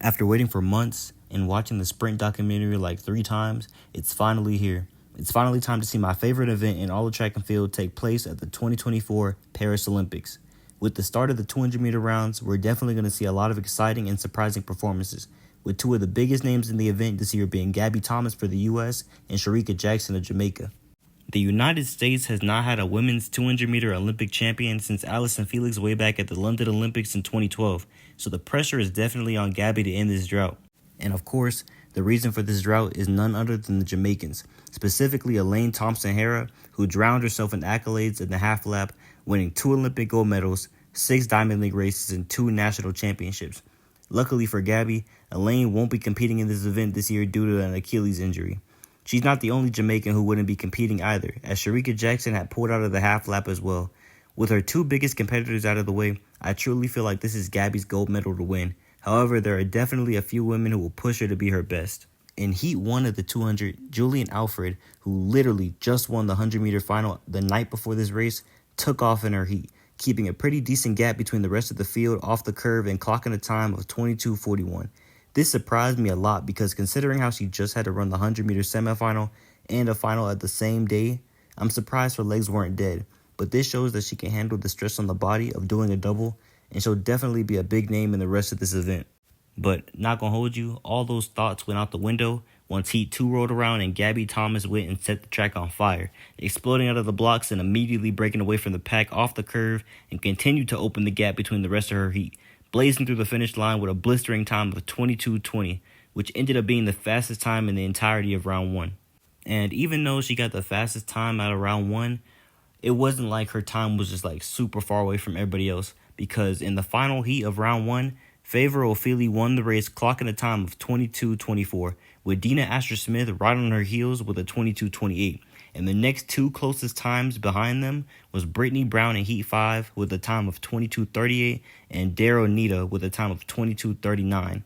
After waiting for months and watching the sprint documentary like 3 times, it's finally here. It's finally time to see my favorite event in all of track and field take place at the 2024 Paris Olympics. With the start of the 200-meter rounds, we're definitely going to see a lot of exciting and surprising performances, with 2 of the biggest names in the event this year being Gabby Thomas for the U.S. and Shericka Jackson of Jamaica. The United States has not had a women's 200-meter Olympic champion since Allyson Felix way back at the London Olympics in 2012, so the pressure is definitely on Gabby to end this drought. And of course, the reason for this drought is none other than the Jamaicans, specifically Elaine Thompson-Herah, who drowned herself in accolades in the half lap, winning 2 Olympic gold medals, 6 Diamond League races, and 2 national championships. Luckily for Gabby, Elaine won't be competing in this event this year due to an Achilles injury. She's not the only Jamaican who wouldn't be competing either, as Shericka Jackson had pulled out of the half lap as well. With her 2 biggest competitors out of the way, I truly feel like this is Gabby's gold medal to win. However, there are definitely a few women who will push her to be her best. In Heat 1 of the 200, Julian Alfred, who literally just won the 100-meter final the night before this race, took off in her heat, keeping a pretty decent gap between the rest of the field off the curve and clocking a time of 22:41. This surprised me a lot because considering how she just had to run the 100-meter semifinal and a final at the same day, I'm surprised her legs weren't dead. But this shows that she can handle the stress on the body of doing a double, and she'll definitely be a big name in the rest of this event. But not gonna hold you, all those thoughts went out the window once Heat 2 rolled around and Gabby Thomas went and set the track on fire, exploding out of the blocks and immediately breaking away from the pack off the curve and continued to open the gap between the rest of her heat, blazing through the finish line with a blistering time of 22:20, which ended up being the fastest time in the entirety of round 1. And even though she got the fastest time out of round 1, it wasn't like her time was just like super far away from everybody else, because in the final heat of round 1, Favor Ofili won the race clocking a time of 22:24, with Dina Asher-Smith right on her heels with a 22:28. And the next 2 closest times behind them was Brittany Brown in Heat 5 with a time of 22:38 and Daryl Nita with a time of 22:39.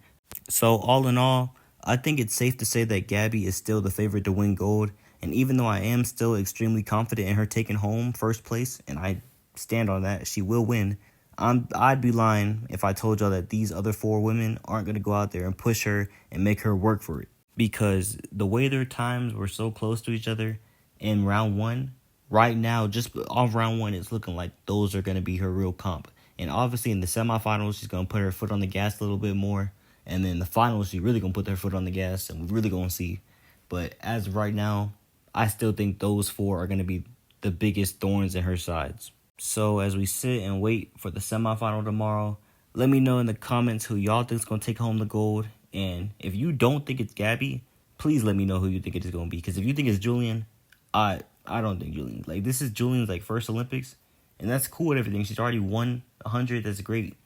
So all in all, I think it's safe to say that Gabby is still the favorite to win gold. And even though I am still extremely confident in her taking home first place, and I stand on that, she will win, I'd be lying if I told y'all that these other 4 women aren't going to go out there and push her and make her work for it. Because the way their times were so close to each other in round 1, right now, just off round 1, it's looking like those are going to be her real comp. And obviously in the semifinals, she's going to put her foot on the gas a little bit more. And then the finals, she's really going to put her foot on the gas, and we're really going to see. But as of right now, I still think those 4 are going to be the biggest thorns in her sides. So as we sit and wait for the semifinal tomorrow, let me know in the comments who y'all think is going to take home the gold. And if you don't think it's Gabby, please let me know who you think it is going to be. Because if you think it's Julian, I don't think Julian. Like, this is Julian's first Olympics, and that's cool and everything. She's already won 100. That's great.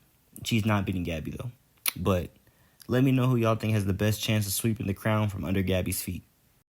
She's not beating Gabby though. But let me know who y'all think has the best chance of sweeping the crown from under Gabby's feet.